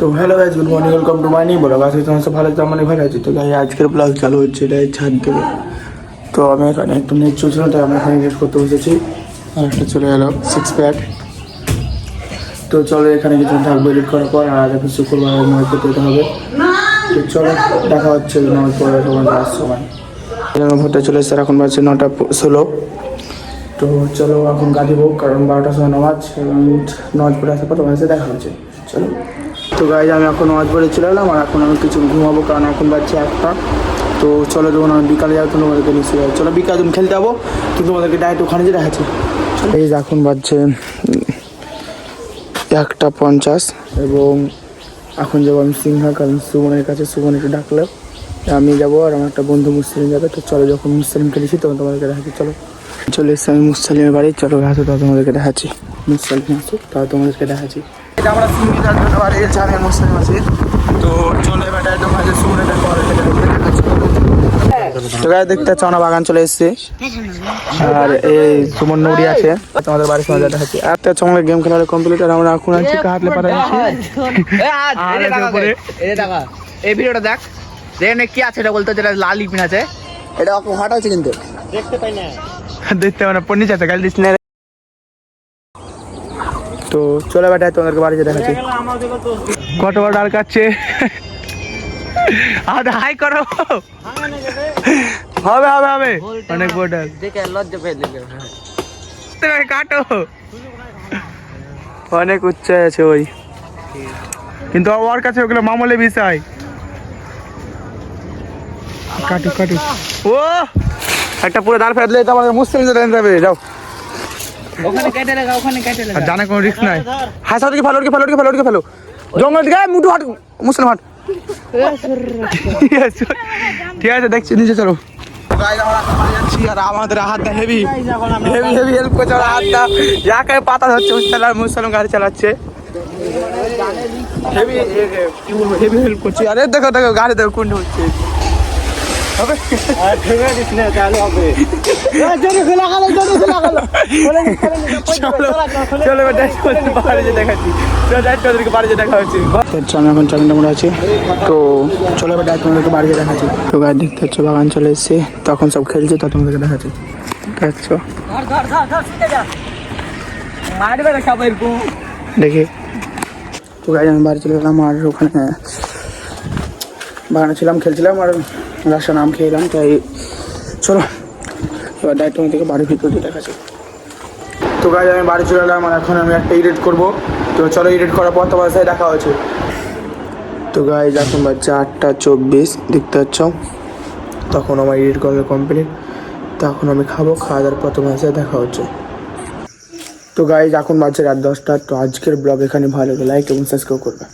তো hello guys, good morning, welcome to my new blog. আজকে তোমার সব ভালো মানে ভালো আছে। তো গাই আজকের ব্লগ চালু হচ্ছে এটা ছাদ থেকে। তো আমি এখানে একটু নেট চলছিল, তাই আমি এখানে ইউজ করতে বসেছি। আর একটা চলে গেলো 6 প্যাক। তো চলো এখানে কিছু থাকবে এডিট করার পর, আর আজ এখন শুক্রবার নামাজ পড়তে যেতে হবে। তো চলো দেখা হচ্ছে নামাজ পড়ে তোমার যাওয়ার সময়। ভোটটা চলে এসছে, এখন বাজছে 9:16। তো চলো এখন গাড়ি হোক, কারণ 12টার সময় নামাজ, এবং নামাজ পড়ে আসার পর তোমার সাথে দেখা হচ্ছে। চলো। তো গাইজ আমি এখন নামাজ পড়ে চলে এলাম, আর এখন আমি কিছু ঘুমাবো, কারণ এখন বাজছে 1টা। তো চলো যখন আমি বিকালে যাবো তোমাদেরকে নিশ্চয়ই চলো বিকালে তুমি খেলতে যাবো, কিন্তু তোমাদেরকে ডাইরেক্ট ওখানে যে দেখাচ্ছি। এই যে এখন বাজছে 1:50, এবং এখন যাবো আমি সিংহা, কারণ সুমনের কাছে। সুমন একটু ডাকলে আমি যাবো, আর আমার একটা বন্ধু মুসলিম যাবে। তো চলো যখন মুসলিমকে দিচ্ছি তখন তোমাদেরকে দেখাচ্ছি। চলো চলে এসছি আমি মুসলিমের বাড়ি। চলো আসো, তাও তোমাদেরকে দেখাচ্ছি। মুসলিম আসো, তাও তোমাদেরকে দেখাচ্ছি। এটা আমরা সিঙ্গিটার বাড়ি জানে মুসলিম আছে। তো চলে এবার একদম আছে সুমনের দেখাচ্ছি। তো গায়ে দেখতে পাচ্ছ আমরা বাগান চলে এসেছি, আর এই সুমন নৌরি আছে তোমাদের বাড়ির সময় দেখাচ্ছি। আর তার সঙ্গে গেম খেলার কম্পিউটার আমরা এখন আছি হাতলে পাঠাচ্ছি। এই ভিডিওটা দেখ, দেখে কি আছে এটা বলতে, যেটা লাল লিপিন আছে, এটা হাট আছে কিন্তু দেখতে পাই না, দেখতে মানে পন্ডিচ আছে গাল দিস না। তো চলে বেটায় তোমাদেরকে বাড়িতে দেখাচ্ছি। কত বড় ডাল কাটছে, হাই করো। হবে হবে হবে, অনেক বড় ডাল দেখে লজ্জা পেয়ে তুমি কাটো, অনেক উচ্চায় আছে ওই, কিন্তু ওর কাছে ওগুলো মামুলি বিষয়। কাটু কাটু, ও একটা পুরো দাঁড় ফেললে তো আমাদের মুসলিম যাবে। যাও ওখানে কেটে লাগা, ওখানে কেটে লাগা, আর জানা কোনো রিস্ক নাই। হাই সাউদিকে ফেলো, ওদিকে ফেলো, ওদিকে ফেলো, ওদিকে ফেলো, জঙ্গল দিকে মুটু হাট, মুসলিম হাট। ঠিক আছে দেখছি, নিচে চলো। আর আমাদের হাতটা হেভি হেভি হেভি হেল্প করছে। আমার হাতটা যাকে পাতা ধরছে মুসলিম গাড়ি চালাচ্ছে, হেভি হেভি হেল্প করছি। আরে দেখো দেখো গাড়ি দেখো কোনটা হচ্ছে। তো চলো এবার তোমাদেরকে বাড়িতে দেখাচ্ছি। তো গাড়ি দেখতে পাচ্ছ বাগান চলে এসছে, তখন সব খেলছে, তো তোমাদেরকে দেখাচ্ছি। দেখছো দেখে। তো গাড়ি আমি বাড়ি চলে গেলাম, আর ওখানে বাগানে ছিলাম, খেলছিলাম, আর রাস্তা নাম খেয়ে এলাম। তাই চলো এবার ডাইরেক্ট তোমাদেরকে বাড়ির ভিতর দিয়ে দেখাচ্ছি। তো গাড়ি আমি বাড়ি চলে এলাম, আর এখন আমি একটা এডিট করবো। তো চলো এডিট করার পর তোমার সাথে দেখা হচ্ছে। তো গাইজ এখন বাজছে 8:24, দেখতে পাচ্ছ। তখন আমার এডিট করা কমপ্লিট, তখন আমি খাবো, খাওয়া দাওয়ার পর তোমার সাথে দেখা হচ্ছে। তো গাইজ এখন বাজছে রাত 10টা। তো আজকের ব্লগ এখানে ভালো লাগে, লাইক এবং সাবস্ক্রাইব করবে।